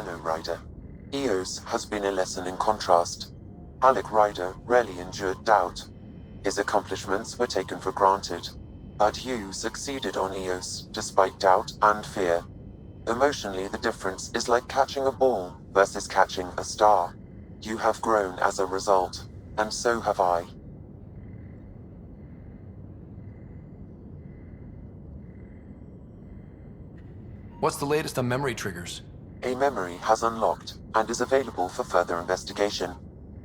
Hello, Ryder. Eos has been a lesson in contrast. Alec Ryder rarely endured doubt. His accomplishments were taken for granted. But you succeeded on Eos, despite doubt and fear. Emotionally, the difference is like catching a ball versus catching a star. You have grown as a result, and so have I. What's the latest on memory triggers? A memory has unlocked and is available for further investigation.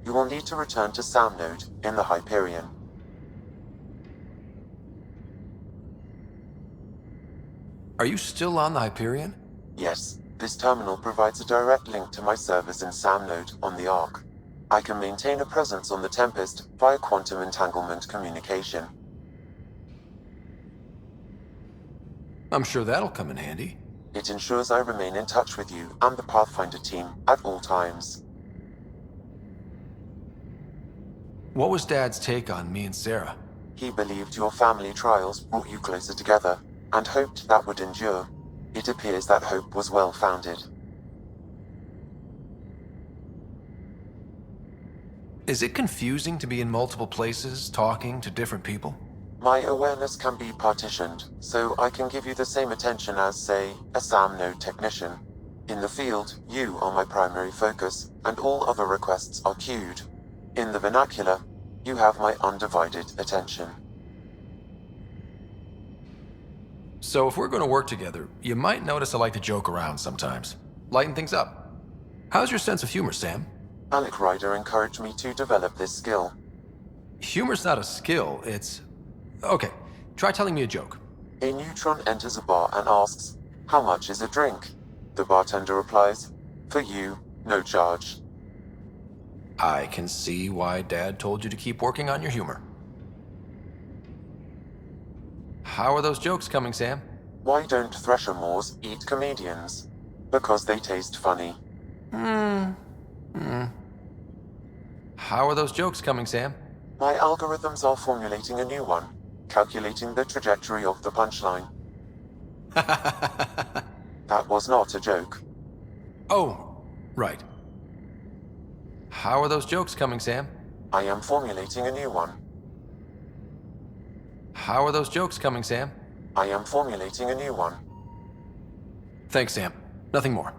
You will need to return to Sam Node in the Hyperion. Are you still on the Hyperion? Yes, this terminal provides a direct link to my servers in Sam Node on the Ark. I can maintain a presence on the Tempest via quantum entanglement communication. I'm sure that'll come in handy. It ensures I remain in touch with you and the Pathfinder team at all times. What was Dad's take on me and Sarah? He believed your family trials brought you closer together, and hoped that would endure. It appears that hope was well-founded. Is it confusing to be in multiple places, talking to different people? My awareness can be partitioned, so I can give you the same attention as, say, a SAM node technician. In the field, you are my primary focus, and all other requests are queued. In the vernacular, you have my undivided attention. So if we're going to work together, you might notice I like to joke around sometimes. Lighten things up. How's your sense of humor, Sam? Alec Ryder encouraged me to develop this skill. Humor's not a skill, it's... Okay, try telling me a joke. A neutron enters a bar and asks, "How much is a drink?" The bartender replies, "For you, no charge." I can see why Dad told you to keep working on your humor. How are those jokes coming, Sam? Why don't Thresher Moors eat comedians? Because they taste funny. How are those jokes coming, Sam? My algorithms are formulating a new one, calculating the trajectory of the punchline. That was not a joke. Oh, right. How are those jokes coming, Sam? I am formulating a new one. How are those jokes coming, Sam? I am formulating a new one. Thanks, Sam. Nothing more.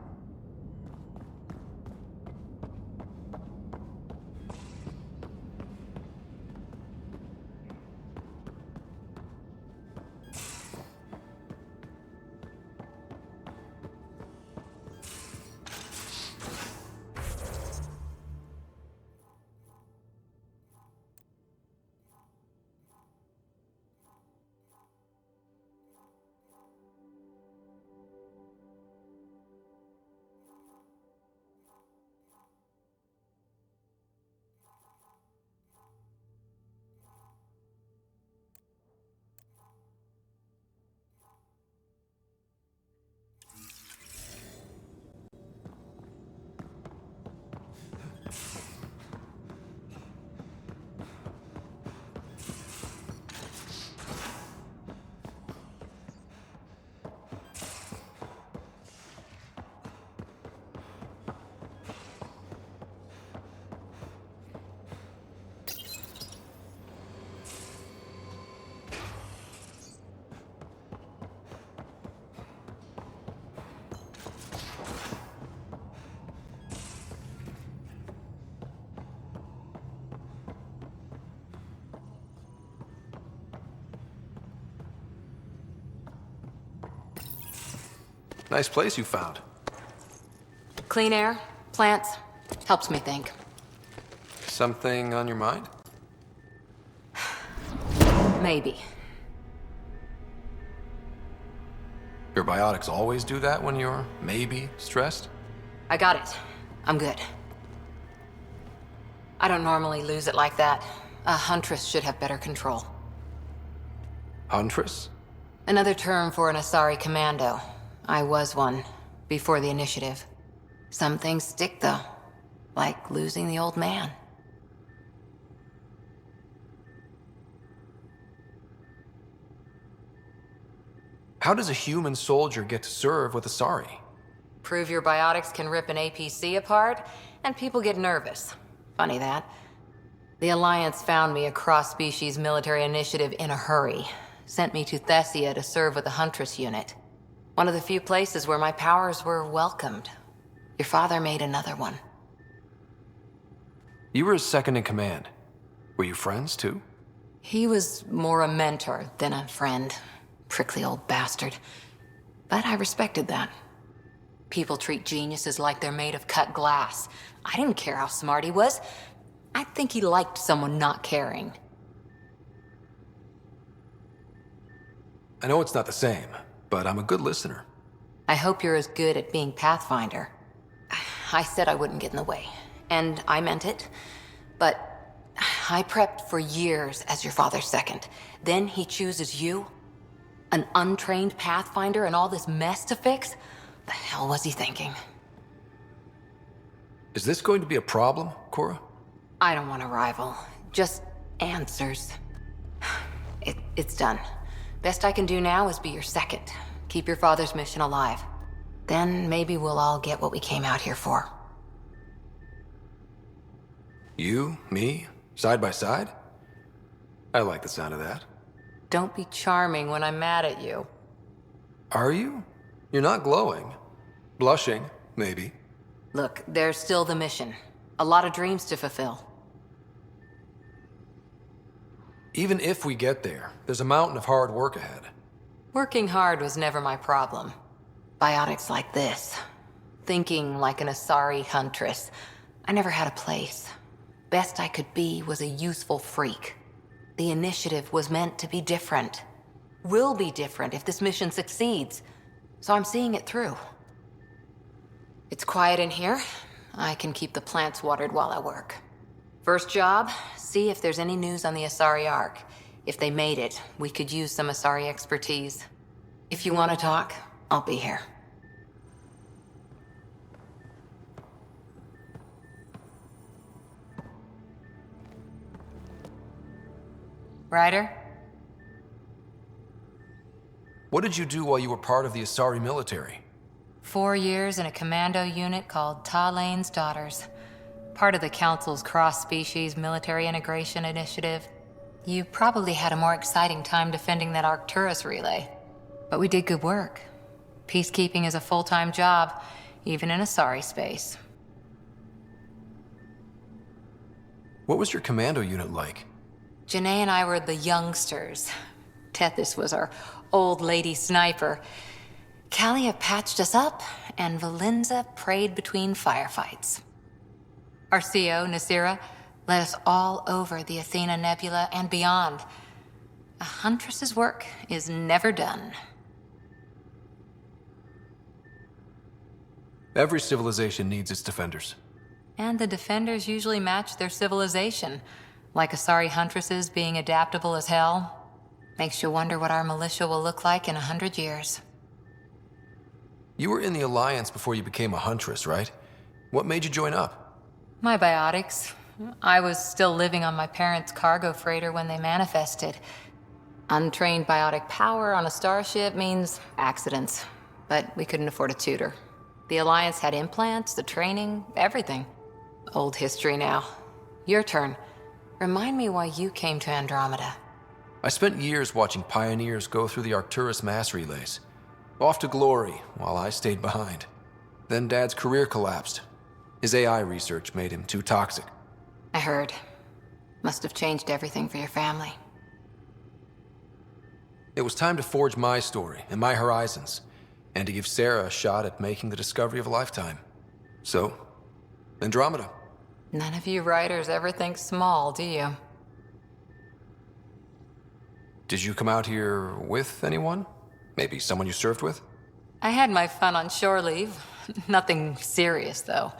Nice place you found. Clean air, plants, helps me think. Something on your mind? Maybe. Your biotics always do that when you're maybe stressed? I got it. I'm good. I don't normally lose it like that. A huntress should have better control. Huntress? Another term for an Asari commando. I was one, before the initiative. Some things stick, though. Like losing the old man. How does a human soldier get to serve with Asari? Prove your biotics can rip an APC apart, and people get nervous. Funny that. The Alliance found me a cross-species military initiative in a hurry. Sent me to Thessia to serve with the Huntress unit. One of the few places where my powers were welcomed. Your father made another one. You were his second in command. Were you friends, too? He was more a mentor than a friend. Prickly old bastard. But I respected that. People treat geniuses like they're made of cut glass. I didn't care how smart he was. I think he liked someone not caring. I know it's not the same, but I'm a good listener. I hope you're as good at being Pathfinder. I said I wouldn't get in the way, and I meant it. But I prepped for years as your father's second. Then he chooses you? An untrained Pathfinder and all this mess to fix? The hell was he thinking? Is this going to be a problem, Cora? I don't want a rival. Just answers. It's done. Best I can do now is be your second. Keep your father's mission alive. Then maybe we'll all get what we came out here for. You, me, side by side? I like the sound of that. Don't be charming when I'm mad at you. Are you? You're not glowing. Blushing, maybe. Look, there's still the mission. A lot of dreams to fulfill. Even if we get there, there's a mountain of hard work ahead. Working hard was never my problem. Biotics like this. Thinking like an Asari huntress. I never had a place. Best I could be was a useful freak. The initiative was meant to be different. Will be different if this mission succeeds. So I'm seeing it through. It's quiet in here. I can keep the plants watered while I work. First job, see if there's any news on the Asari Ark. If they made it, we could use some Asari expertise. If you want to talk, I'll be here. Ryder? What did you do while you were part of the Asari military? 4 years in a commando unit called Talane's Daughters. Part of the Council's cross-species military integration initiative. You probably had a more exciting time defending that Arcturus relay. But we did good work. Peacekeeping is a full-time job, even in Asari space. What was your commando unit like? Janae and I were the youngsters. Tethys was our old lady sniper. Kalia patched us up, and Valenza prayed between firefights. Our CO, Nasira, led us all over the Athena Nebula and beyond. A huntress's work is never done. Every civilization needs its defenders. And the defenders usually match their civilization, like Asari huntresses being adaptable as hell. Makes you wonder what our militia will look like in 100 years. You were in the Alliance before you became a huntress, right? What made you join up? My biotics. I was still living on my parents' cargo freighter when they manifested. Untrained biotic power on a starship means accidents, but we couldn't afford a tutor. The Alliance had implants, the training, everything. Old history now. Your turn. Remind me why you came to Andromeda. I spent years watching pioneers go through the Arcturus mass relays. Off to glory, while I stayed behind. Then Dad's career collapsed. His AI research made him too toxic. I heard. Must have changed everything for your family. It was time to forge my story and my horizons, and to give Sarah a shot at making the discovery of a lifetime. So, Andromeda. None of you writers ever think small, do you? Did you come out here with anyone? Maybe someone you served with? I had my fun on shore leave. Nothing serious, though.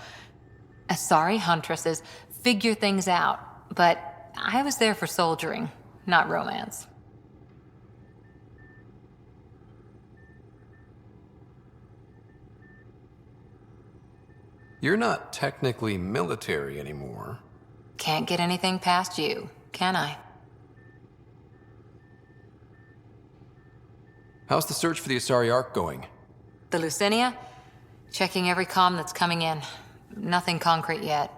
Asari huntresses figure things out, but I was there for soldiering, not romance. You're not technically military anymore. Can't get anything past you, can I? How's the search for the Asari Ark going? The Lucinia? Checking every comm that's coming in. Nothing concrete yet.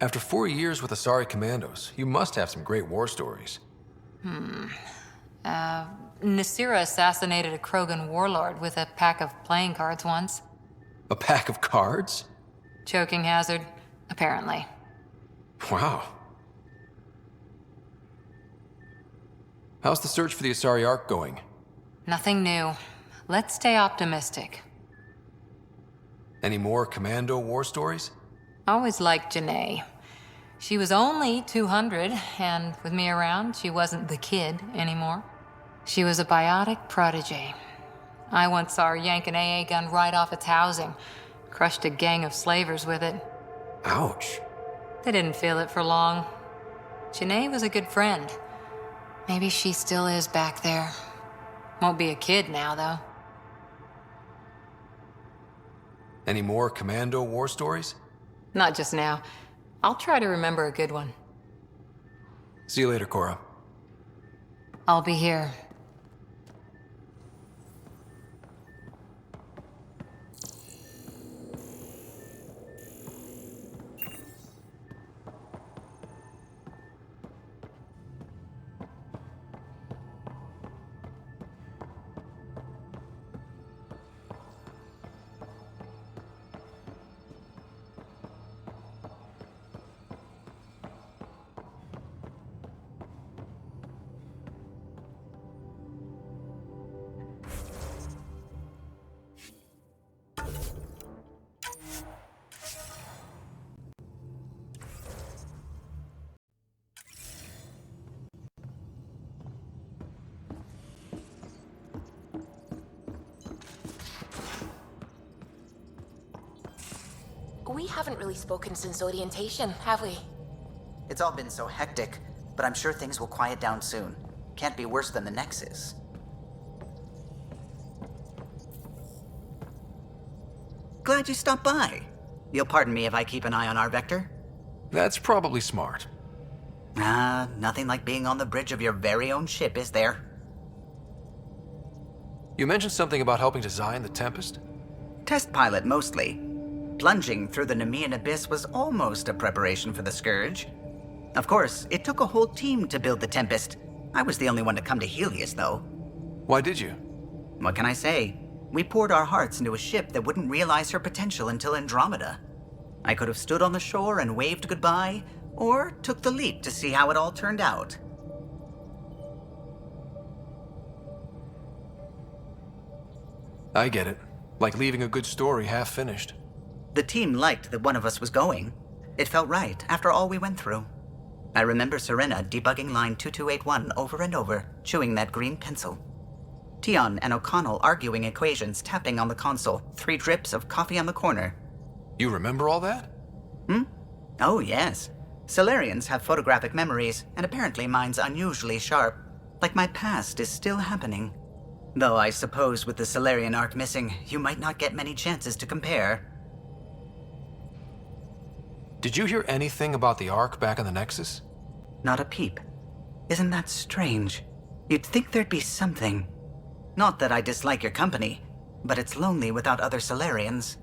After 4 years with Asari Commandos, you must have some great war stories. Nasira assassinated a Krogan warlord with a pack of playing cards once. A pack of cards? Choking hazard, apparently. Wow. How's the search for the Asari Ark going? Nothing new. Let's stay optimistic. Any more Commando war stories? Always liked Janae. She was only 200, and with me around, she wasn't the kid anymore. She was a biotic protege. I once saw her yank an AA gun right off its housing. Crushed a gang of slavers with it. Ouch. They didn't feel it for long. Janae was a good friend. Maybe she still is back there. Won't be a kid now, though. Any more Commando war stories? Not just now. I'll try to remember a good one. See you later, Cora. I'll be here. We haven't really spoken since orientation, have we? It's all been so hectic, but I'm sure things will quiet down soon. Can't be worse than the Nexus. Glad you stopped by. You'll pardon me if I keep an eye on our vector? That's probably smart. Nothing like being on the bridge of your very own ship, is there? You mentioned something about helping design the Tempest? Test pilot, mostly. Plunging through the Nemean abyss was almost a preparation for the Scourge. Of course, it took a whole team to build the Tempest. I was the only one to come to Helios, though. Why did you? What can I say? We poured our hearts into a ship that wouldn't realize her potential until Andromeda. I could have stood on the shore and waved goodbye, or took the leap to see how it all turned out. I get it. Like leaving a good story half-finished. The team liked that one of us was going. It felt right after all we went through. I remember Serena debugging line 2281 over and over, chewing that green pencil. Tion and O'Connell arguing equations, tapping on the console, 3 drips of coffee on the corner. You remember all that? Oh, yes. Solarians have photographic memories, and apparently mine's unusually sharp. Like my past is still happening. Though I suppose with the Solarian arc missing, you might not get many chances to compare. Did you hear anything about the Ark back in the Nexus? Not a peep. Isn't that strange? You'd think there'd be something. Not that I dislike your company, but it's lonely without other Solarians.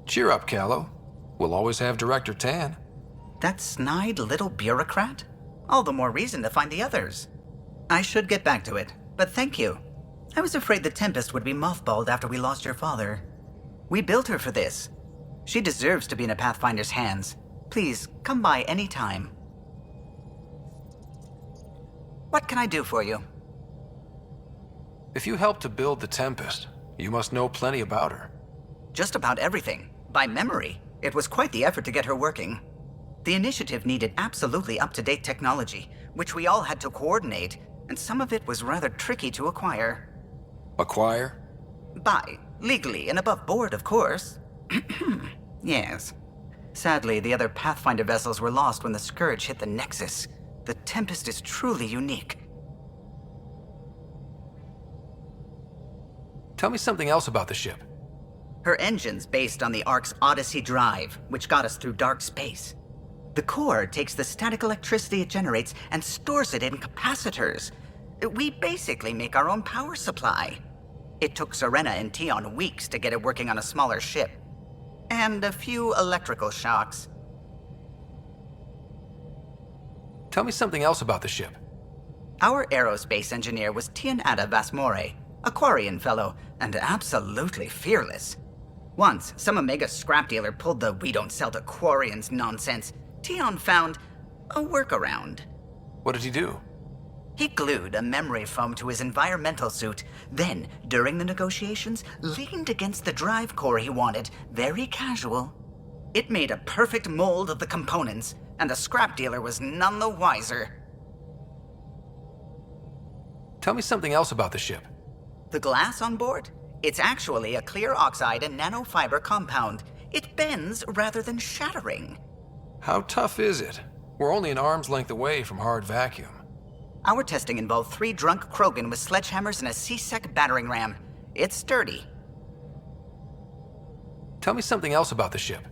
Cheer up, Callow. We'll always have Director Tan. That snide little bureaucrat? All the more reason to find the others. I should get back to it, but thank you. I was afraid the Tempest would be mothballed after we lost your father. We built her for this. She deserves to be in a Pathfinder's hands. Please, come by any time. What can I do for you? If you helped to build the Tempest, you must know plenty about her. Just about everything. By memory. It was quite the effort to get her working. The initiative needed absolutely up-to-date technology, which we all had to coordinate, and some of it was rather tricky to acquire. Acquire? Buy. Legally and above board, of course. Yes. Sadly, the other Pathfinder vessels were lost when the Scourge hit the Nexus. The Tempest is truly unique. Tell me something else about the ship. Her engine's based on the Ark's Odyssey drive, which got us through dark space. The core takes the static electricity it generates and stores it in capacitors. We basically make our own power supply. It took Serena and Tion weeks to get it working on a smaller ship. And a few electrical shocks. Tell me something else about the ship. Our aerospace engineer was Tianada Vasmore, a Quarian fellow, and absolutely fearless. Once, some Omega scrap dealer pulled the "we don't sell to Quarians" nonsense. Tion found a workaround. What did he do? He glued a memory foam to his environmental suit, then, during the negotiations, leaned against the drive core he wanted, very casual. It made a perfect mold of the components, and the scrap dealer was none the wiser. Tell me something else about the ship. The glass on board? It's actually a clear oxide and nanofiber compound. It bends rather than shattering. How tough is it? We're only an arm's length away from hard vacuum. Our testing involved 3 drunk Krogan with sledgehammers and a C-Sec battering ram. It's sturdy. Tell me something else about the ship.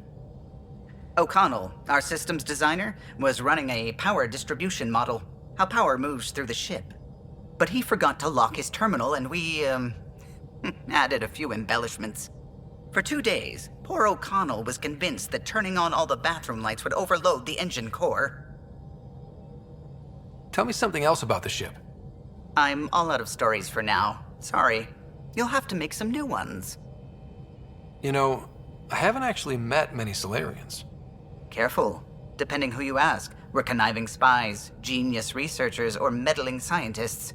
O'Connell, our systems designer, was running a power distribution model, how power moves through the ship. But he forgot to lock his terminal and we, added a few embellishments. For 2 days, poor O'Connell was convinced that turning on all the bathroom lights would overload the engine core. Tell me something else about the ship. I'm all out of stories for now. Sorry. You'll have to make some new ones. You know, I haven't actually met many Solarians. Careful. Depending who you ask, we're conniving spies, genius researchers, or meddling scientists.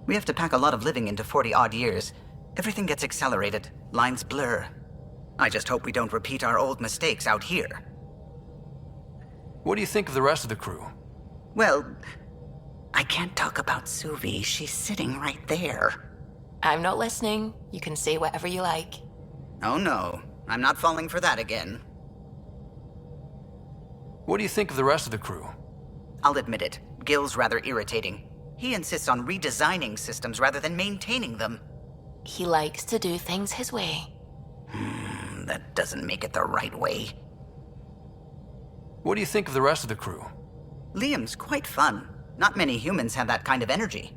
We have to pack a lot of living into 40-odd years. Everything gets accelerated. Lines blur. I just hope we don't repeat our old mistakes out here. What do you think of the rest of the crew? Well, I can't talk about Suvi. She's sitting right there. I'm not listening. You can say whatever you like. Oh no, I'm not falling for that again. What do you think of the rest of the crew? I'll admit it, Gil's rather irritating. He insists on redesigning systems rather than maintaining them. He likes to do things his way. That doesn't make it the right way. What do you think of the rest of the crew? Liam's quite fun. Not many humans have that kind of energy.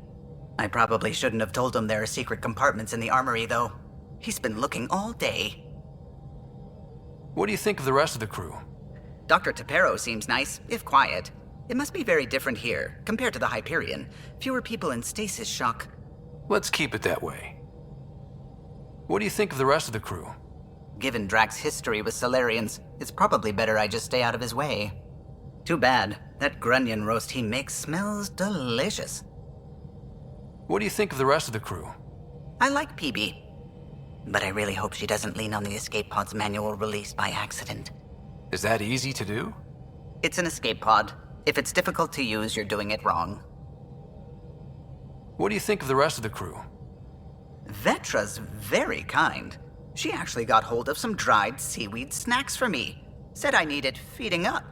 I probably shouldn't have told him there are secret compartments in the armory, though. He's been looking all day. What do you think of the rest of the crew? Dr. Tapero seems nice, if quiet. It must be very different here, compared to the Hyperion. Fewer people in stasis shock. Let's keep it that way. What do you think of the rest of the crew? Given Drax's history with Solarians, it's probably better I just stay out of his way. Too bad. That grunion roast he makes smells delicious. What do you think of the rest of the crew? I like Peebee. But I really hope she doesn't lean on the escape pod's manual release by accident. Is that easy to do? It's an escape pod. If it's difficult to use, you're doing it wrong. What do you think of the rest of the crew? Vetra's very kind. She actually got hold of some dried seaweed snacks for me. Said I needed feeding up.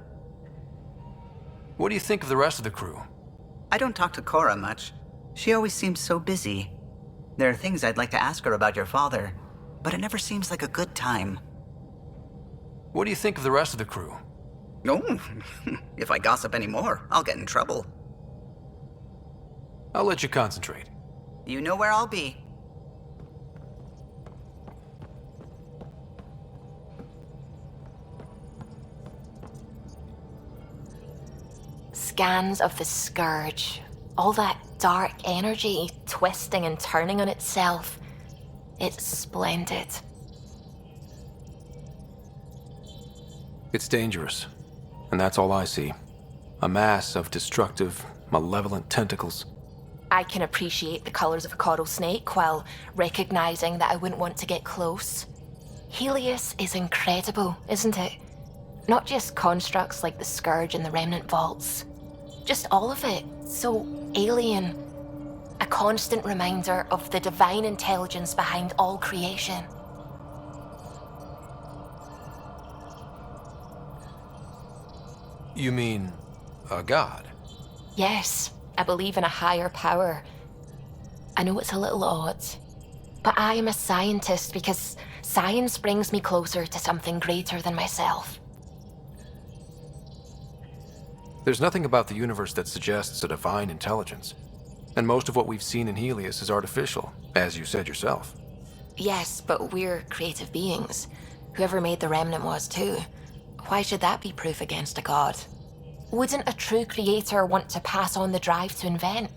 What do you think of the rest of the crew? I don't talk to Cora much. She always seems so busy. There are things I'd like to ask her about your father, but it never seems like a good time. What do you think of the rest of the crew? Oh, if I gossip anymore, I'll get in trouble. I'll let you concentrate. You know where I'll be. Scans of the Scourge. All that dark energy twisting and turning on itself. It's splendid. It's dangerous. And that's all I see. A mass of destructive, malevolent tentacles. I can appreciate the colors of a coral snake while recognizing that I wouldn't want to get close. Helios is incredible, isn't it? Not just constructs like the Scourge and the Remnant Vaults. Just all of it. So alien. A constant reminder of the divine intelligence behind all creation. You mean a god? Yes, I believe in a higher power. I know it's a little odd, but I am a scientist because science brings me closer to something greater than myself. There's nothing about the universe that suggests a divine intelligence. And most of what we've seen in Helios is artificial, as you said yourself. Yes, but we're creative beings. Whoever made the remnant was too. Why should that be proof against a god? Wouldn't a true creator want to pass on the drive to invent?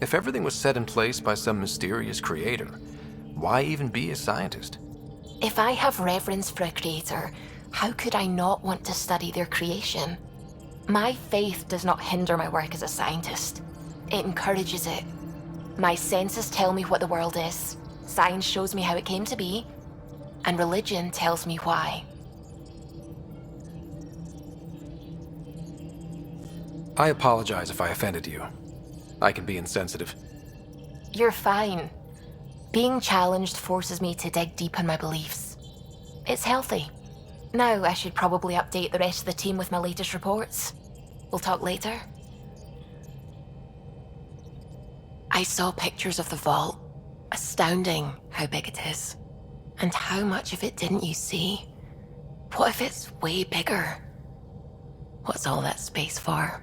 If everything was set in place by some mysterious creator, why even be a scientist? If I have reverence for a creator, how could I not want to study their creation? My faith does not hinder my work as a scientist. It encourages it. My senses tell me what the world is, science shows me how it came to be, and religion tells me why. I apologize if I offended you. I can be insensitive. You're fine. Being challenged forces me to dig deep in my beliefs. It's healthy. Now I should probably update the rest of the team with my latest reports. We'll talk later. I saw pictures of the vault. Astounding how big it is. And how much of it didn't you see? What if it's way bigger? What's all that space for?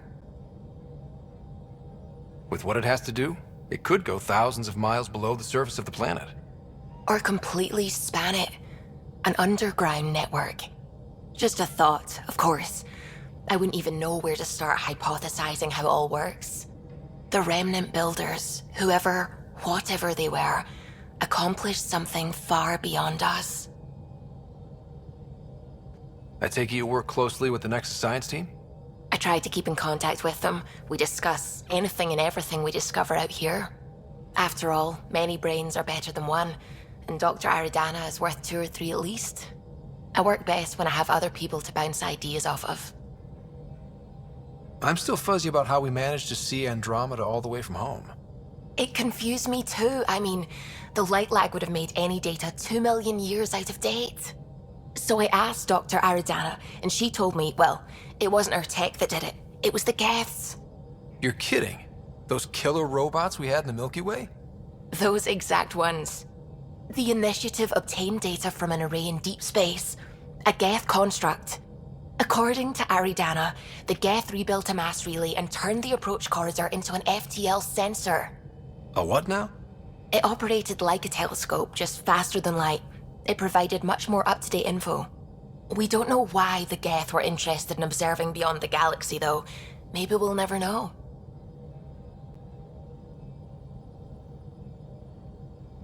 With what it has to do, it could go thousands of miles below the surface of the planet. Or completely span it. An underground network. Just a thought, of course. I wouldn't even know where to start hypothesizing how it all works. The remnant builders, whoever, whatever they were, accomplished something far beyond us. I take it you work closely with the Nexus science team? I tried to keep in contact with them. We discuss anything and everything we discover out here. After all, many brains are better than one, and Dr. Aridana is worth 2 or 3 at least. I work best when I have other people to bounce ideas off of. I'm still fuzzy about how we managed to see Andromeda all the way from home. It confused me too. I mean, the light lag would have made any data 2 million years out of date. So I asked Dr. Aridana, and she told me, well, it wasn't her tech that did it. It was the Geths. You're kidding? Those killer robots we had in the Milky Way? Those exact ones. The initiative obtained data from an array in deep space, a Geth construct. According to Aridana, the Geth rebuilt a mass relay and turned the approach corridor into an FTL sensor. A what now? It operated like a telescope, just faster than light. It provided much more up-to-date info. We don't know why the Geth were interested in observing beyond the galaxy, though. Maybe we'll never know.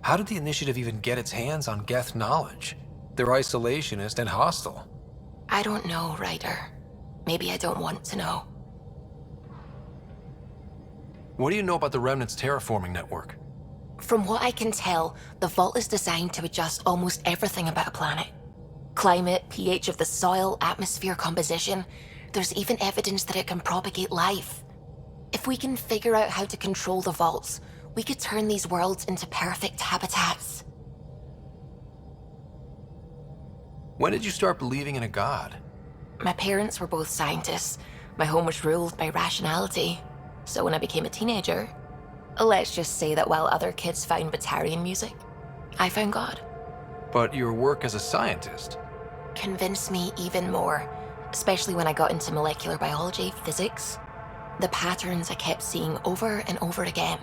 How did the Initiative even get its hands on Geth knowledge? They're isolationist and hostile. I don't know, Ryder. Maybe I don't want to know. What do you know about the Remnant's terraforming network? From what I can tell, the vault is designed to adjust almost everything about a planet. Climate, pH of the soil, atmosphere composition. There's even evidence that it can propagate life. If we can figure out how to control the vaults, we could turn these worlds into perfect habitats. When did you start believing in a god? My parents were both scientists. My home was ruled by rationality. So when I became a teenager, let's just say that while other kids found Batarian music, I found God. But your work as a scientist? Convinced me even more, especially when I got into molecular biology, physics. The patterns I kept seeing over and over again,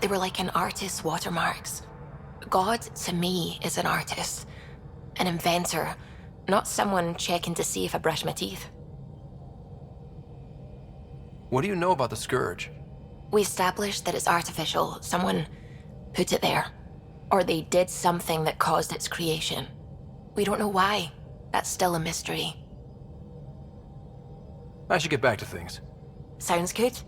they were like an artist's watermarks. God, to me, is an artist, an inventor, not someone checking to see if I brush my teeth. What do you know about the Scourge? We established that it's artificial. Someone put it there. Or they did something that caused its creation. We don't know why. That's still a mystery. I should get back to things. Sounds good.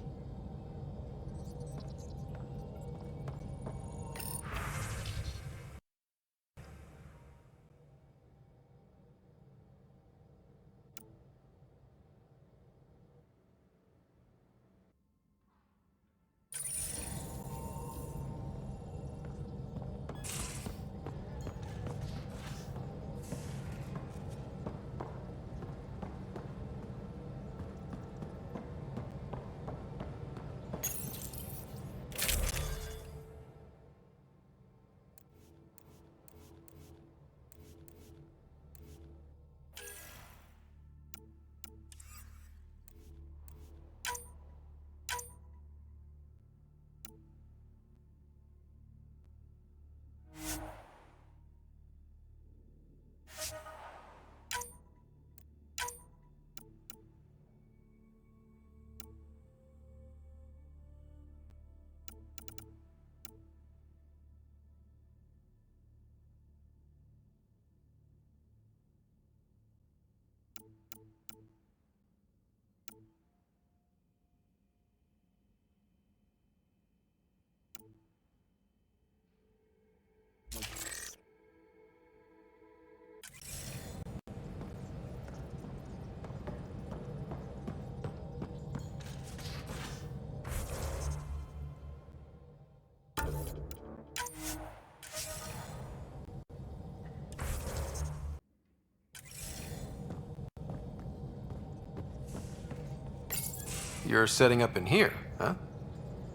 you're setting up in here, huh?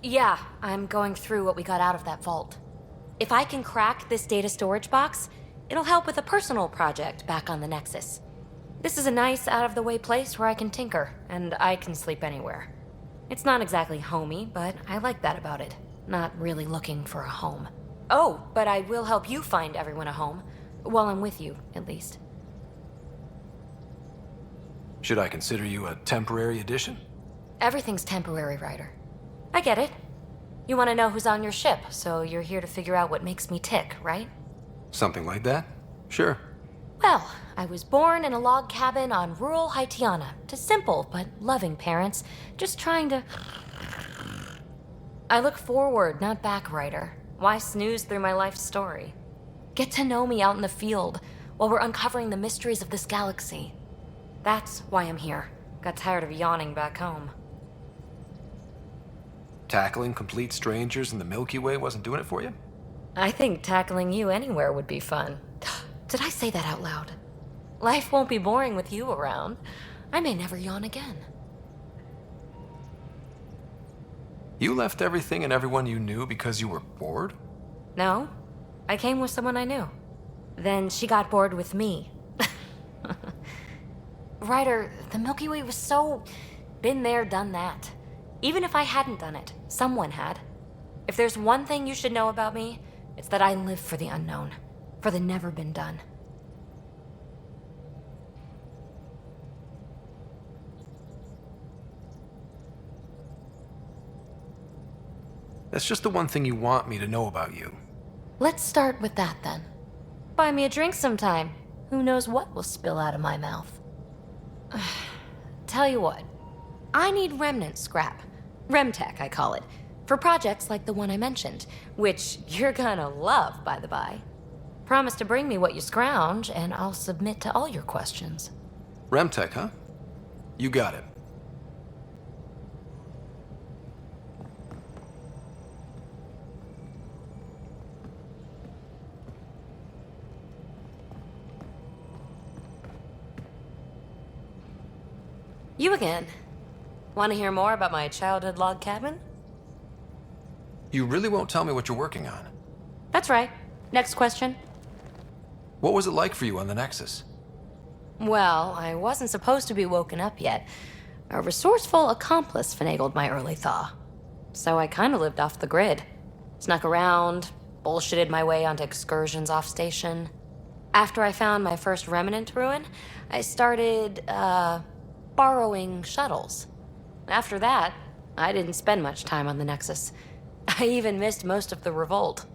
Yeah, I'm going through what we got out of that vault. If I can crack this data storage box, it'll help with a personal project back on the Nexus. This is a nice, out-of-the-way place where I can tinker, and I can sleep anywhere. It's not exactly homey, but I like that about it. Not really looking for a home. Oh, but I will help you find everyone a home. While I'm with you, at least. Should I consider you a temporary addition? Everything's temporary, Ryder. I get it. You want to know who's on your ship, so you're here to figure out what makes me tick, right? Something like that? Sure. Well, I was born in a log cabin on rural Haitiana to simple but loving parents, just trying to... I look forward, not back, Ryder. Why snooze through my life story? Get to know me out in the field while we're uncovering the mysteries of this galaxy. That's why I'm here. Got tired of yawning back home. Tackling complete strangers in the Milky Way wasn't doing it for you? I think tackling you anywhere would be fun. Did I say that out loud? Life won't be boring with you around. I may never yawn again. You left everything and everyone you knew because you were bored? No, I came with someone I knew. Then she got bored with me. Ryder, the Milky Way was so... been there, done that. Even if I hadn't done it, someone had. If there's one thing you should know about me, it's that I live for the unknown. For the never been done. That's just the one thing you want me to know about you. Let's start with that then. Buy me a drink sometime. Who knows what will spill out of my mouth. Tell you what, I need remnant scrap. Remtech, I call it. For projects like the one I mentioned, which you're gonna love, by the by. Promise to bring me what you scrounge, and I'll submit to all your questions. Remtech, huh? You got it. You again. Want to hear more about my childhood log cabin? You really won't tell me what you're working on. That's right. Next question. What was it like for you on the Nexus? Well, I wasn't supposed to be woken up yet. A resourceful accomplice finagled my early thaw. So I kind of lived off the grid. Snuck around, bullshitted my way onto excursions off station. After I found my first remnant ruin, I started, borrowing shuttles. After that, I didn't spend much time on the Nexus. I even missed most of the revolt.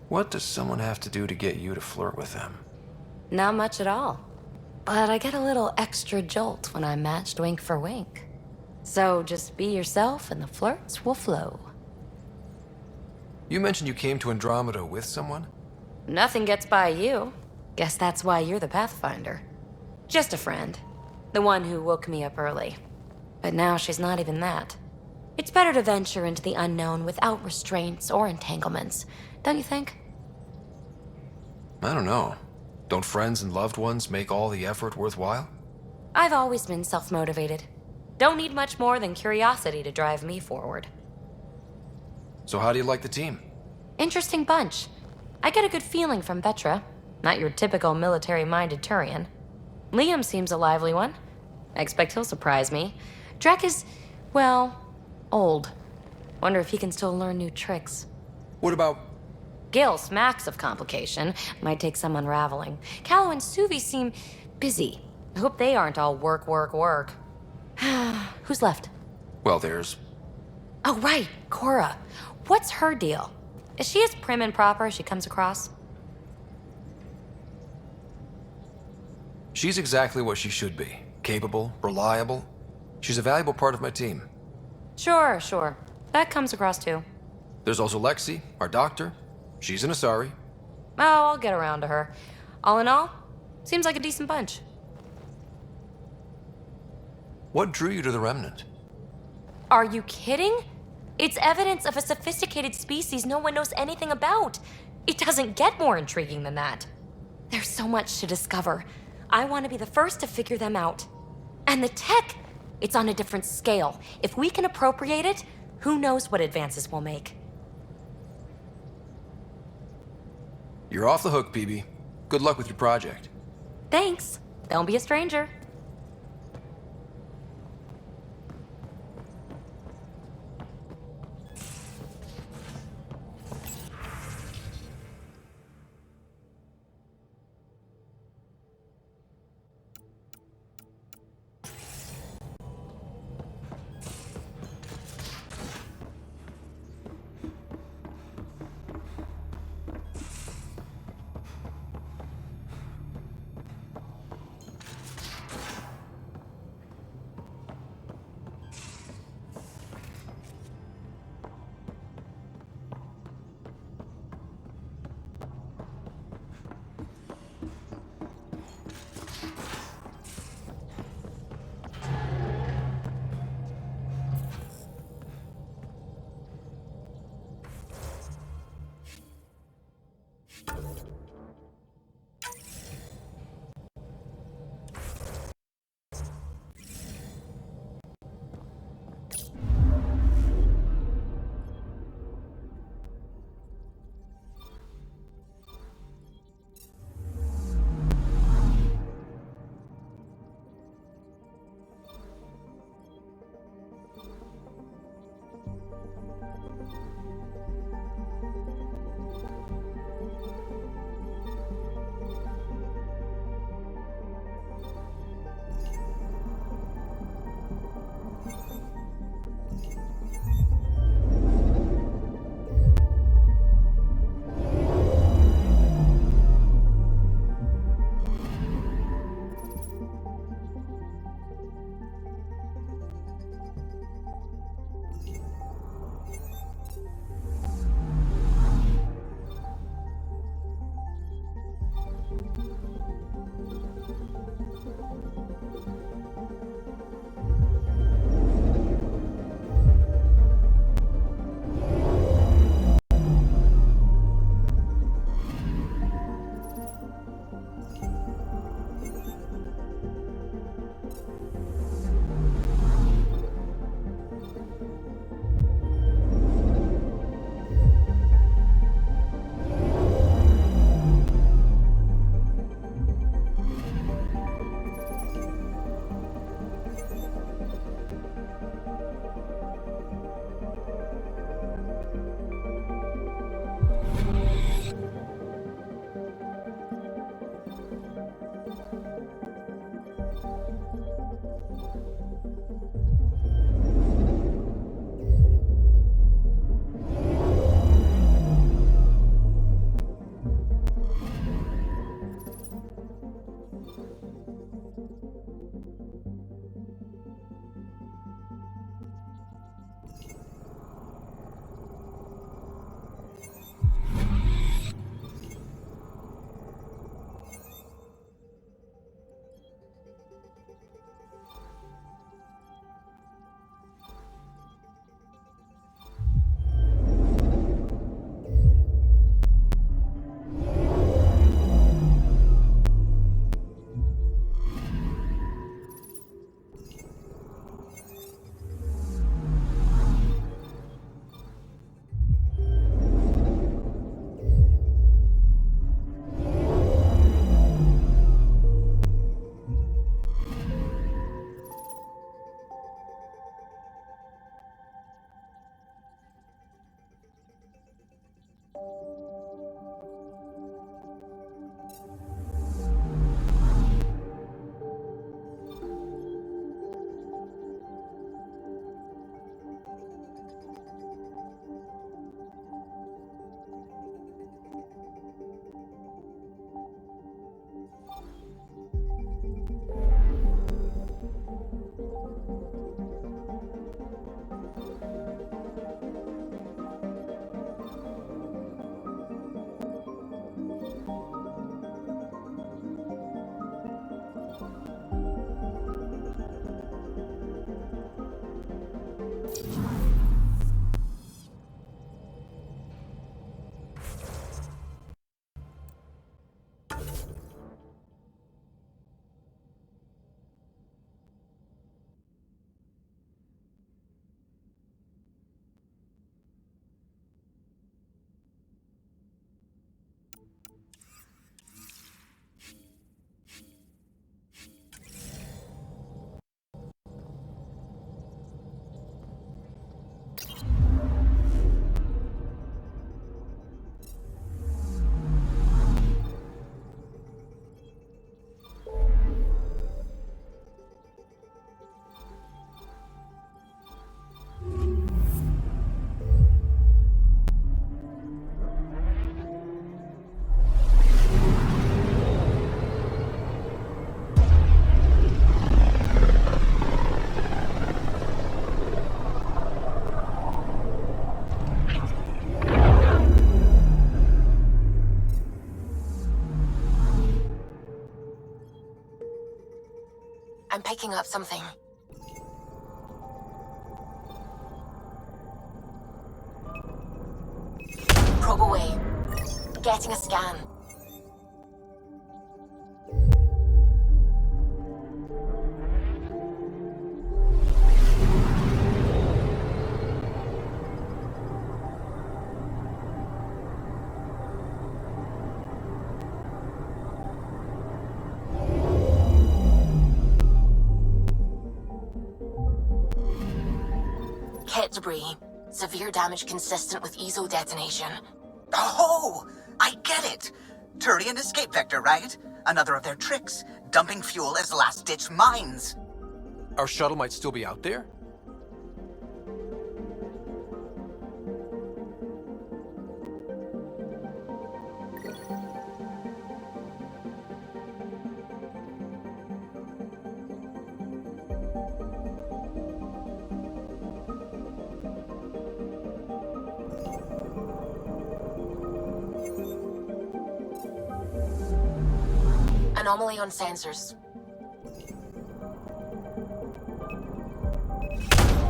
What does someone have to do to get you to flirt with them? Not much at all. But I get a little extra jolt when I'm matched wink for wink. So just be yourself and the flirts will flow. You mentioned you came to Andromeda with someone? Nothing gets by you. Guess that's why you're the Pathfinder. Just a friend. The one who woke me up early. But now she's not even that. It's better to venture into the unknown without restraints or entanglements, don't you think? I don't know. Don't friends and loved ones make all the effort worthwhile? I've always been self-motivated. Don't need much more than curiosity to drive me forward. So how do you like the team? Interesting bunch. I get a good feeling from Vetra. Not your typical military-minded Turian. Liam seems a lively one. I expect he'll surprise me. Drek is, well, old. Wonder if he can still learn new tricks. What about... Gil smacks of complication. Might take some unraveling. Callow and Suvi seem busy. I hope they aren't all work, work, work. Who's left? Well, there's... Oh, right, Cora. What's her deal? Is she as prim and proper as she comes across? She's exactly what she should be. Capable, reliable. She's a valuable part of my team. Sure. That comes across too. There's also Lexi, our doctor. She's an Asari. Oh, I'll get around to her. All in all, seems like a decent bunch. What drew you to the Remnant? Are you kidding? It's evidence of a sophisticated species no one knows anything about. It doesn't get more intriguing than that. There's so much to discover. I want to be the first to figure them out. And the tech, it's on a different scale. If we can appropriate it, who knows what advances we'll make. You're off the hook, Peebee. Good luck with your project. Thanks. Don't be a stranger. picking up something. Probe away. Getting a scan. Kit debris. Severe damage consistent with ESO detonation. Oh, I get it. Turian escape vector, right? Another of their tricks. Dumping fuel as last-ditch mines. Our shuttle might still be out there? Anomaly on sensors.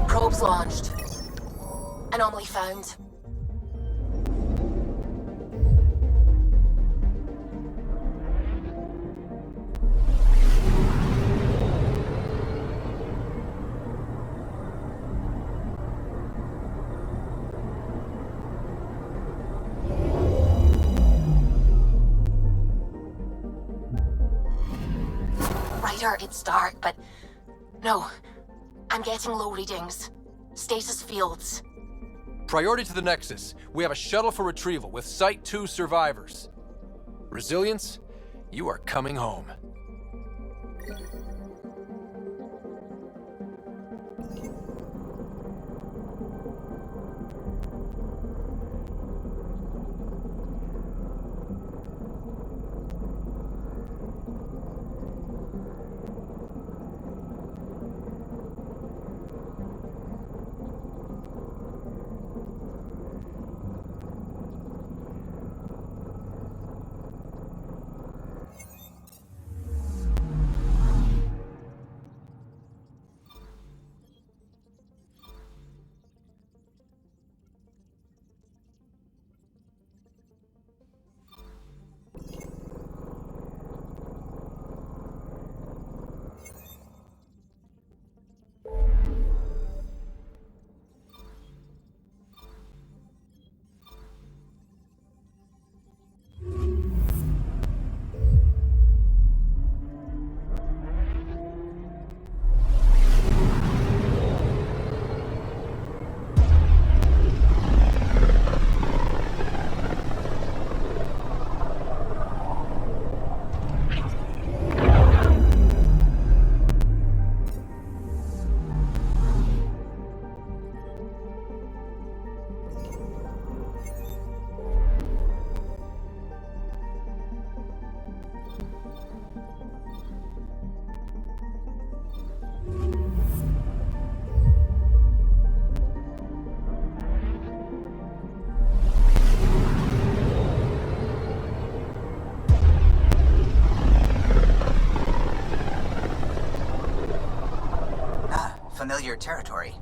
Probes launched. Anomaly found. It's dark, but no. I'm getting low readings. Stasis fields. Priority to the Nexus. We have a shuttle for retrieval with Site 2 survivors. Resilience, you are coming home. Familiar territory.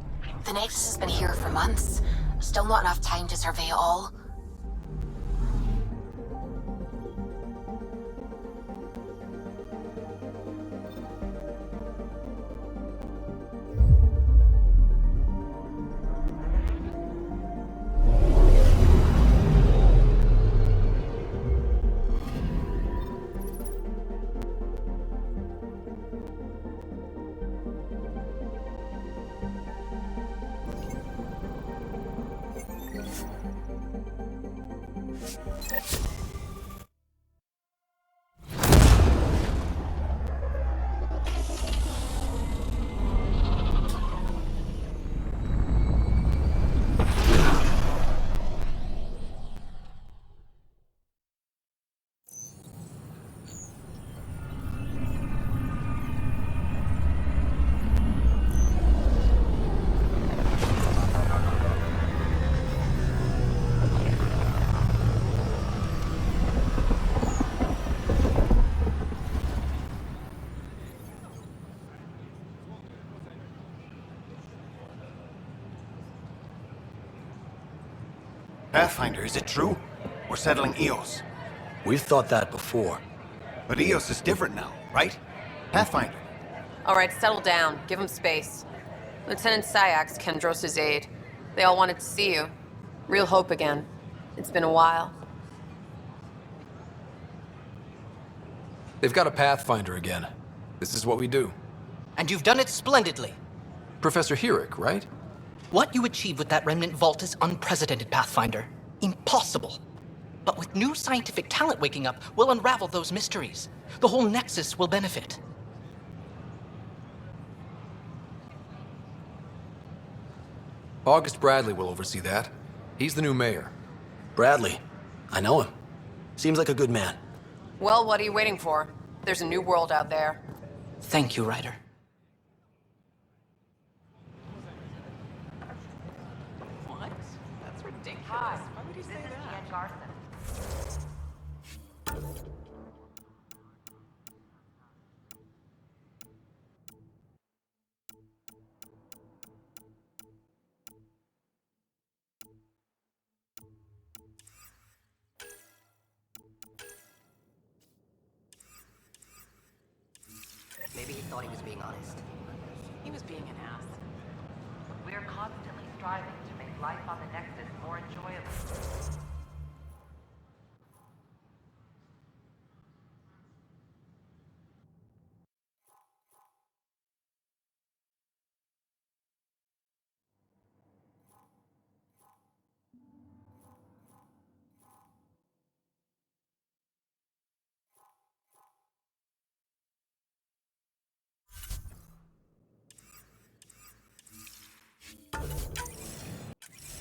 The Nexus has been here for months. Still not enough time to survey it all. Pathfinder, is it true? We're settling Eos. We've thought that before. But Eos is different now, right? Pathfinder. All right, settle down. Give him space. Lieutenant Syax, Kendros' aide. They all wanted to see you. Real hope again. It's been a while. They've got a Pathfinder again. This is what we do. And you've done it splendidly. Professor Herrick, right? What you achieved with that remnant vault is unprecedented, Pathfinder. Impossible. But with new scientific talent waking up, we'll unravel those mysteries. The whole Nexus will benefit. August Bradley will oversee that. He's the new mayor. Bradley. I know him. Seems like a good man. Well, what are you waiting for? There's a new world out there. Thank you, Ryder. What? That's ridiculous. Why would he say that? Maybe he thought he was being honest. He was being an ass. We're constantly striving to make life on the Nexus more enjoyable.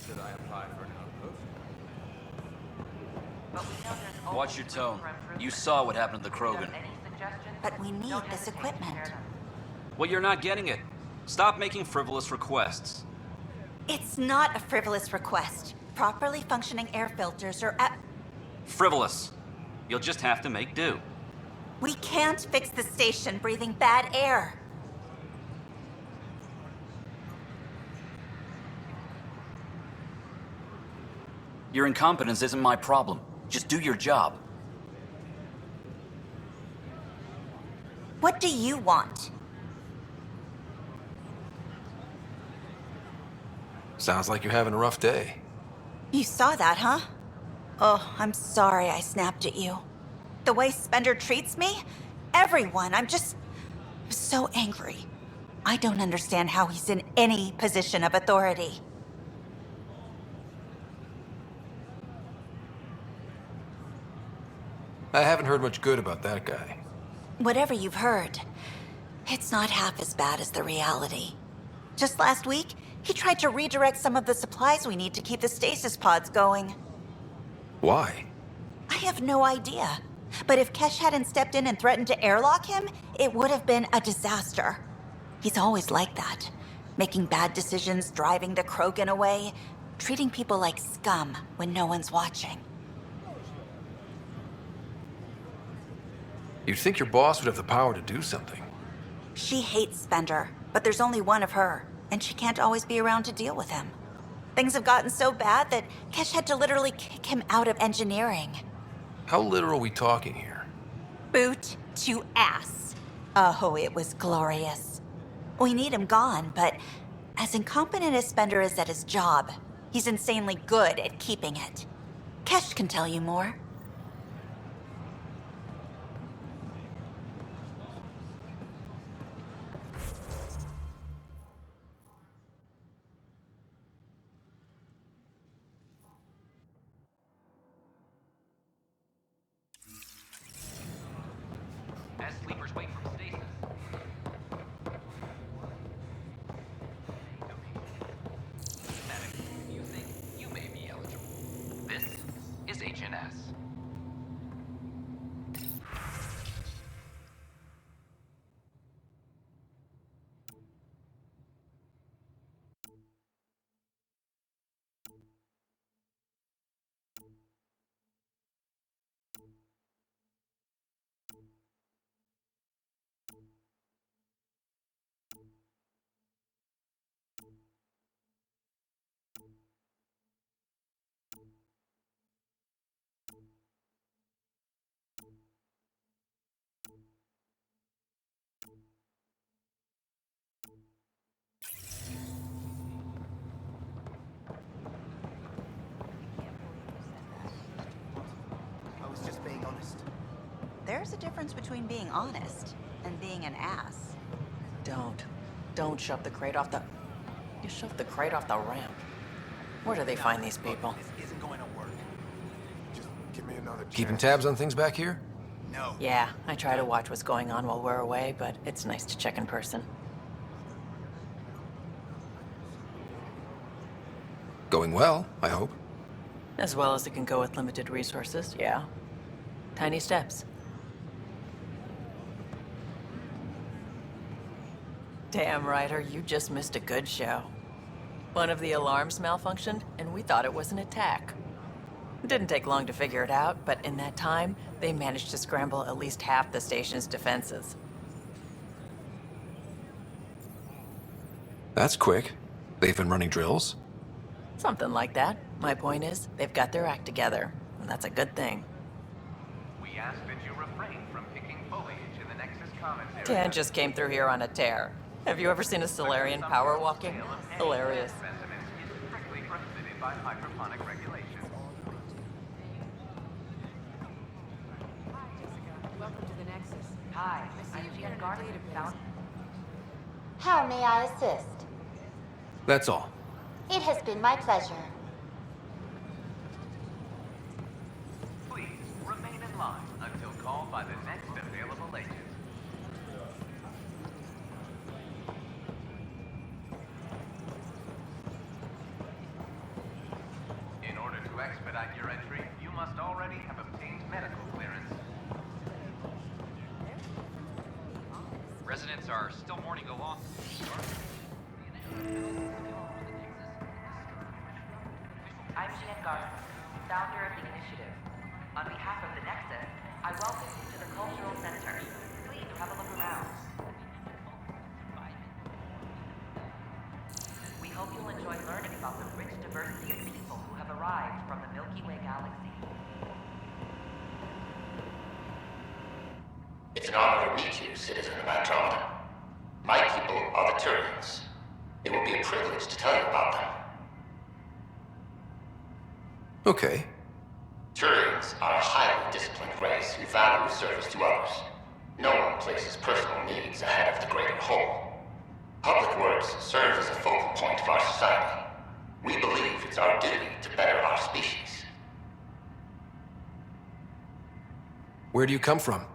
Should I apply for another post? But we know there's always Watch your room tone. for improvement. You saw what happened to the If you have Krogan. any suggestions, But we need don't this hesitate to equipment. share them. Well, you're not getting it. Stop making frivolous requests. It's not a frivolous request. Properly functioning air filters are at... Frivolous. You'll just have to make do. We can't fix the station breathing bad air. Your incompetence isn't my problem. Just do your job. What do you want? Sounds like you're having a rough day. You saw that, huh? Oh, I'm sorry I snapped at you. The way Spender treats me? Everyone, I'm so angry. I don't understand how he's in any position of authority. I haven't heard much good about that guy. Whatever you've heard, it's not half as bad as the reality. Just last week, he tried to redirect some of the supplies we need to keep the stasis pods going. Why? I have no idea. But if Kesh hadn't stepped in and threatened to airlock him, it would have been a disaster. He's always like that. Making bad decisions, driving the Krogan away, treating people like scum when no one's watching. You'd think your boss would have the power to do something. She hates Spender, but there's only one of her, and she can't always be around to deal with him. Things have gotten so bad that Kesh had to literally kick him out of engineering. How literal are we talking here? Boot to ass. Oh, it was glorious. We need him gone, but as incompetent as Spender is at his job, he's insanely good at keeping it. Kesh can tell you more. As sleepers wait for stasis. Medic, you think you may be eligible. This is HNS. There's a difference between being honest and being an ass. Don't shove the crate off the... You shoved the crate off the ramp. Where do they find these people? This isn't going to work. Just give me another chance. Keeping tabs on things back here? No. Yeah, I try to watch what's going on while we're away, but it's nice to check in person. Going well, I hope. As well as it can go with limited resources, yeah. Tiny steps. Damn, Ryder, you just missed a good show. One of the alarms malfunctioned, and we thought it was an attack. It didn't take long to figure it out, but in that time, they managed to scramble at least half the station's defenses. That's quick. They've been running drills? Something like that. My point is, they've got their act together, and that's a good thing. We ask that you refrain from picking foliage in the Nexus Commons area. Dan just came through here on a tear. Have you ever seen a Solarian power walking? Hilarious. Specimens is strictly prohibited by hydroponic regulation. Welcome to the Nexus. Hi, I'm Jen Garden. How may I assist? That's all. It has been my pleasure. Please remain in line until called by the next available agent. In order to expedite your entry, you must already have obtained medical clearance. Residents are still mourning the loss. I'm Jen Garden, founder of the initiative. On behalf of the Nexus, I welcome you to the Cultural Center. Please have a look around. We hope you'll enjoy learning about the rich diversity of people who have arrived from the Milky Way galaxy. It's an honor to meet you, citizen of Andromeda. My people are the Turians. It will be a privilege to tell you about them. Okay. Turians are a highly disciplined race who value service to others. No one places personal needs ahead of the greater whole. Public works serve as a focal point of our society. We believe it's our duty to better our species. Where do you come from?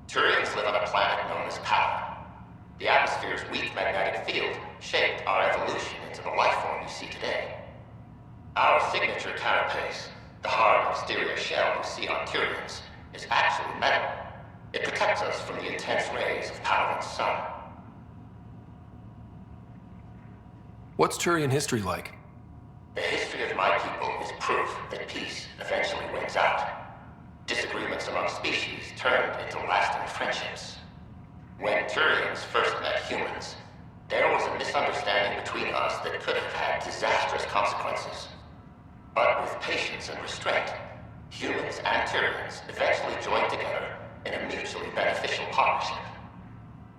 Turians live on a planet known as Power. The atmosphere's weak magnetic field shaped our evolution into the life form you see today. Our signature carapace, the hard exterior shell you see on Turians, is actually metal. It protects us from the intense rays of Power's sun. What's Turian history like? The history of my people is proof that peace eventually wins out. Disagreements among species turned into lasting friendships. When Turians first met humans, there was a misunderstanding between us that could have had disastrous consequences. But with patience and restraint, humans and Turians eventually joined together in a mutually beneficial partnership.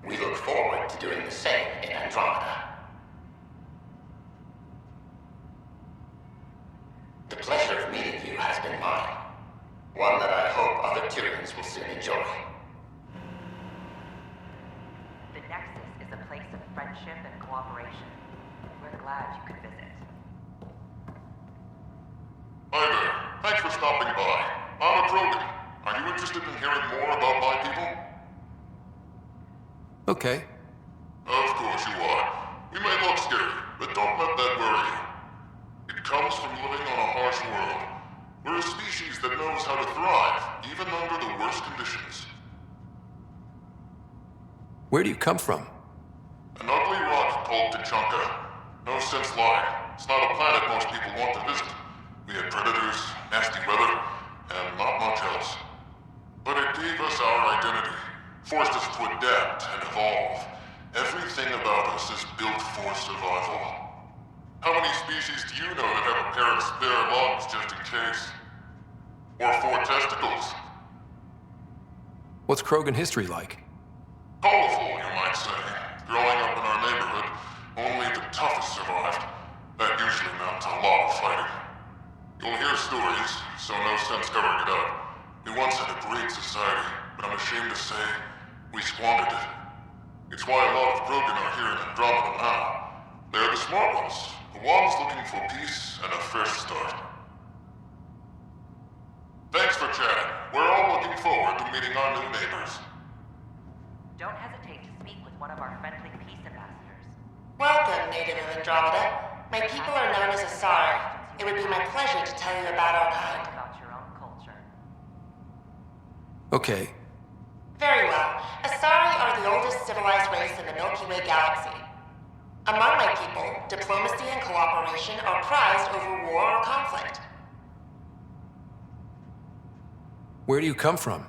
We look forward to doing the same in Andromeda. The pleasure of meeting you has been mine. One that I hope other Turians will soon enjoy. The Nexus is a place of friendship and cooperation. We're glad you could visit. Hi there. Thanks for stopping by. I'm a Krogan. Are you interested in hearing more about my people? Okay. Of course you are. We may look scary, but don't let that worry you. It comes from living on a harsh world. We're a species that knows how to thrive, even under the worst conditions. Where do you come from? An ugly rock called Tachanka. No sense lying. It's not a planet most people want to visit. We had predators, nasty weather, and not much else. But it gave us our identity, forced us to adapt and evolve. Everything about us is built for survival. How many species do you know that have a pair of spare lungs just in case? Or 4 testicles? What's Krogan history like? Colorful, you might say. Growing up in our neighborhood, only the toughest survived. That usually meant a lot of fighting. You'll hear stories, so no sense covering it up. We once had a great society. but I'm ashamed to say we squandered it. It's why a lot of Krogan are here in Andromeda now. They're the smart ones, the ones looking for peace and a fresh start. Thanks for chatting. We're all looking forward to meeting our new neighbors. Don't hesitate to speak with one of our friendly peace ambassadors. Welcome, native of Andromeda. My people are known as Asari. It would be my pleasure to tell you about our kind. About your own culture. Okay. Very well. Asari are the oldest civilized race in the Milky Way galaxy. Among my people, diplomacy and cooperation are prized over war or conflict. Where do you come from?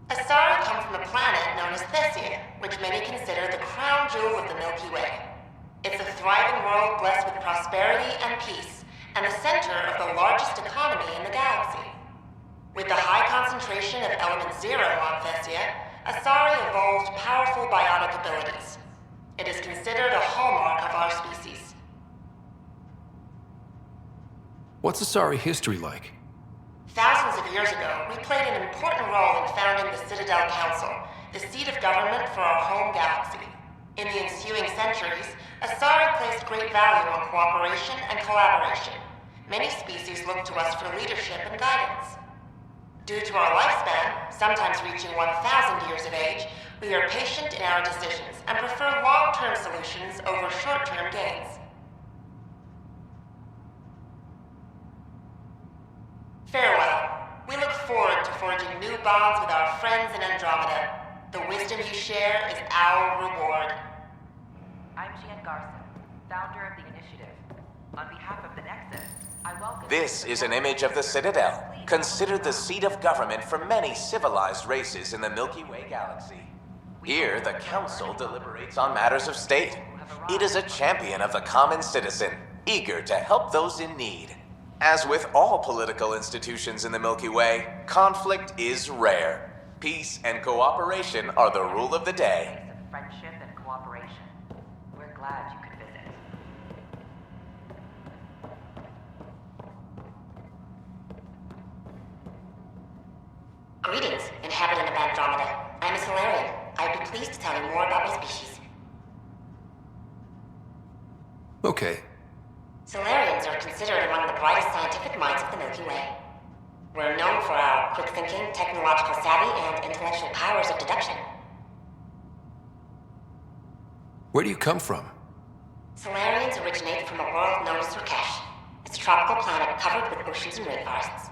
Asari come from a planet known as Thessia, which many consider the crown jewel of the Milky Way. It's a thriving world blessed with prosperity and peace, and the center of the largest economy in the galaxy. With the high concentration of element zero on Thessia, Asari evolved powerful biotic abilities. It is considered a hallmark of our species. What's Asari history like? Thousands of years ago, we played an important role in founding the Citadel Council, the seat of government for our home galaxy. In the ensuing centuries, Asari placed great value on cooperation and collaboration. Many species look to us for leadership and guidance. Due to our lifespan, sometimes reaching 1,000 years of age, we are patient in our decisions and prefer long-term solutions over short-term gains. Farewell. We look forward to forging new bonds with our friends in Andromeda. The wisdom you share is our reward. I'm Jan Garson, founder of the initiative. On behalf of the Nexus, I welcome... This is an image of the Citadel, considered the seat of government for many civilized races in the Milky Way galaxy. Here, the Council deliberates on matters of state. It is a champion of the common citizen, eager to help those in need. As with all political institutions in the Milky Way, conflict is rare. Peace and cooperation are the rule of the day. Friendship and cooperation. We're glad you could visit. Greetings, inhabitant of Andromeda. I'm a Solarian. I'd be pleased to tell you more about my species. Okay. Solarians are considered among the brightest scientific minds of the Milky Way. We're known for our quick thinking, technological savvy, and intellectual powers of deduction. Where do you come from? Solarians originate from a world known as Surkesh. It's a tropical planet covered with oceans and rainforests.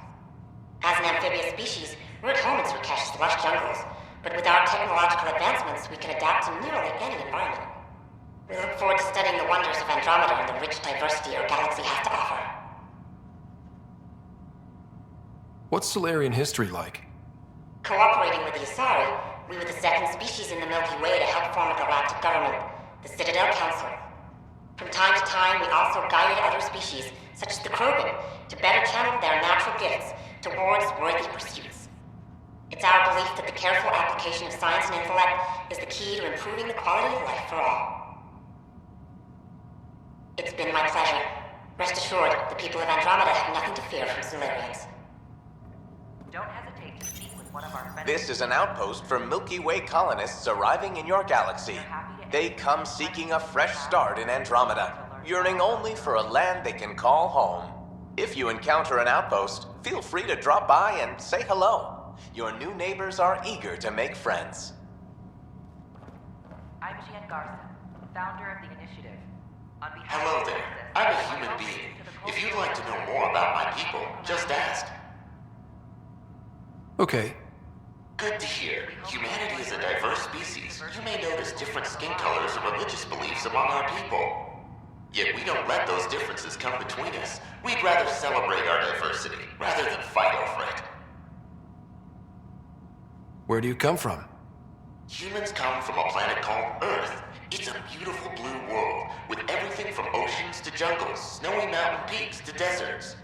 As an amphibious species, we're at home in Surkesh's lush jungles, but with our technological advancements, we can adapt to nearly any environment. We look forward to studying the wonders of Andromeda and the rich diversity our galaxy has to offer. What's Solarian history like? Cooperating with the Asari, we were the second species in the Milky Way to help form a galactic government, the Citadel Council. From time to time, we also guided other species, such as the Krogan, to better channel their natural gifts towards worthy pursuits. It's our belief that the careful application of science and intellect is the key to improving the quality of life for all. It's been my pleasure. Rest assured, the people of Andromeda have nothing to fear from Solarians. Don't hesitate to speak with one of our friends. This is an outpost for Milky Way colonists arriving in your galaxy. They come seeking a fresh start in Andromeda, yearning only for a land they can call home. If you encounter an outpost, feel free to drop by and say hello. Your new neighbors are eager to make friends. I'm Jan Garson, founder of the initiative. On behalf Hello of the there. Nexus, I'm a I human welcome being. you to the If you'd cultural like to know center. more about my people, just ask. Okay. Good to hear. Humanity is a diverse species. You may notice different skin colors or religious beliefs among our people. Yet we don't let those differences come between us. We'd rather celebrate our diversity, rather than fight over it. Where do you come from? Humans come from a planet called Earth. It's a beautiful blue world, with everything from oceans to jungles, snowy mountain peaks to deserts.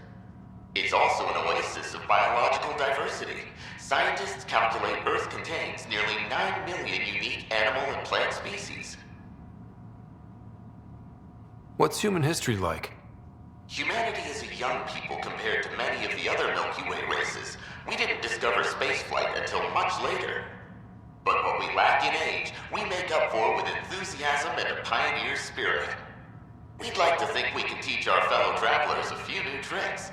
It's also an oasis of biological diversity. Scientists calculate Earth contains nearly 9 million unique animal and plant species. What's human history like? Humanity is a young people compared to many of the other Milky Way races. We didn't discover spaceflight until much later. But what we lack in age, we make up for with enthusiasm and a pioneer spirit. We'd like to think we can teach our fellow travelers a few new tricks.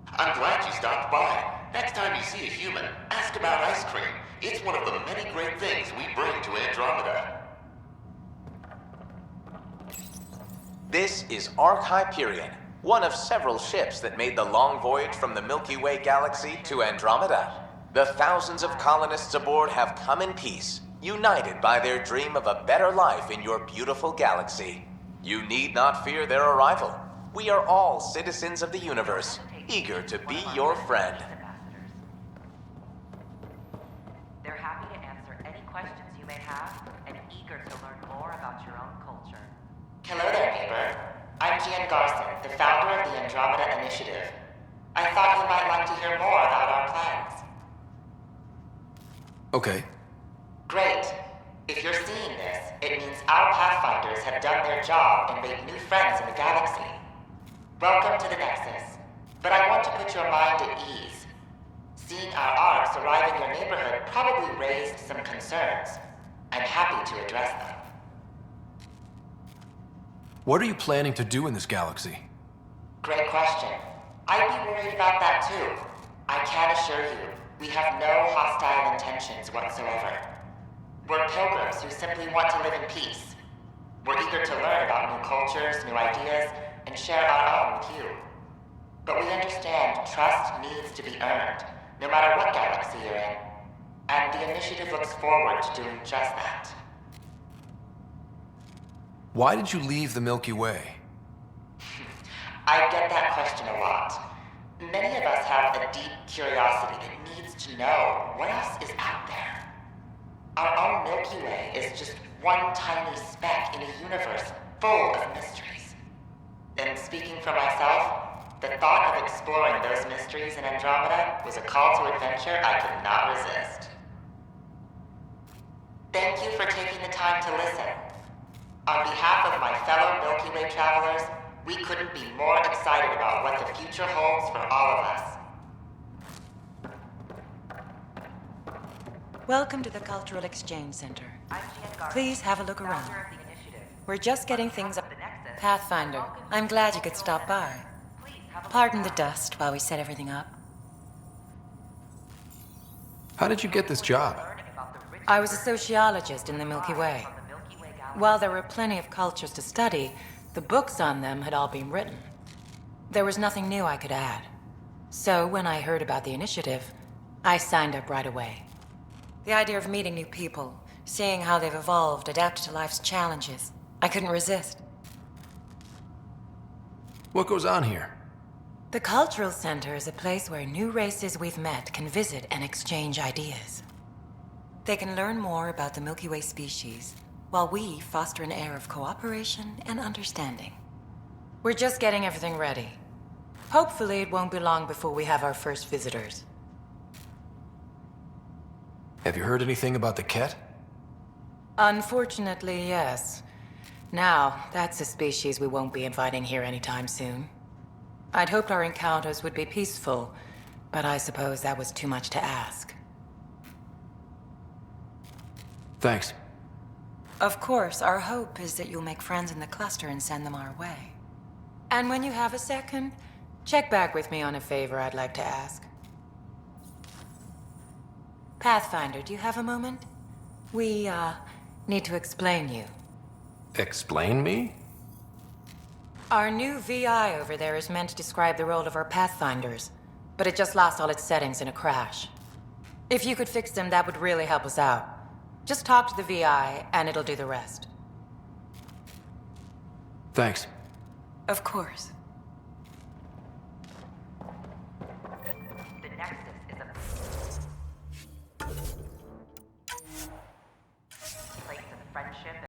I'm glad you stopped by. Next time you see a human, ask about ice cream. It's one of the many great things we bring to Andromeda. This is Ark Hyperion, one of several ships that made the long voyage from the Milky Way galaxy to Andromeda. The thousands of colonists aboard have come in peace, united by their dream of a better life in your beautiful galaxy. You need not fear their arrival. We are all citizens of the universe, eager to be your friend. They're happy to answer any questions you may have and eager to learn more about your own culture. Hello there, neighbor. I'm Gian Garson, the founder of the Andromeda Initiative. I thought you might like to hear more about our plans. Okay. Great. If you're seeing this, it means our Pathfinders have done their job and made new friends in the galaxy. Welcome to the Nexus. But I want to put your mind at ease. Seeing our arcs arrive in your neighborhood probably raised some concerns. I'm happy to address them. What are you planning to do in this galaxy? Great question. I'd be worried about that too. I can assure you, we have no hostile intentions whatsoever. We're pilgrims who simply want to live in peace. We're eager to learn about new cultures, new ideas, and share our own with you. But we understand trust needs to be earned, no matter what galaxy you're in. And the initiative looks forward to doing just that. Why did you leave the Milky Way? I get that question a lot. Many of us have a deep curiosity that needs to know what else is out there. Our own Milky Way is just one tiny speck in a universe full of mysteries. And speaking for myself, the thought of exploring those mysteries in Andromeda was a call to adventure I could not resist. Thank you for taking the time to listen. On behalf of my fellow Milky Way travelers, we couldn't be more excited about what the future holds for all of us. Welcome to the Cultural Exchange Center. Please have a look around. We're just getting things up. Pathfinder, I'm glad you could stop by. Pardon the dust while we set everything up. How did you get this job? I was a sociologist in the Milky Way. While there were plenty of cultures to study, the books on them had all been written. There was nothing new I could add. So when I heard about the initiative, I signed up right away. The idea of meeting new people, seeing how they've evolved, adapted to life's challenges, I couldn't resist. What goes on here? The Cultural Center is a place where new races we've met can visit and exchange ideas. They can learn more about the Milky Way species, while we foster an air of cooperation and understanding. We're just getting everything ready. Hopefully it won't be long before we have our first visitors. Have you heard anything about the Ket? Unfortunately, yes. Now, that's a species we won't be inviting here anytime soon. I'd hoped our encounters would be peaceful, but I suppose that was too much to ask. Thanks. Of course, our hope is that you'll make friends in the cluster and send them our way. And when you have a second, check back with me on a favor I'd like to ask. Pathfinder, do you have a moment? We, need to explain you. Explain me? Our new VI over there is meant to describe the role of our Pathfinders, but it just lost all its settings in a crash. If you could fix them, that would really help us out. Just talk to the VI, and it'll do the rest. Thanks. Of course.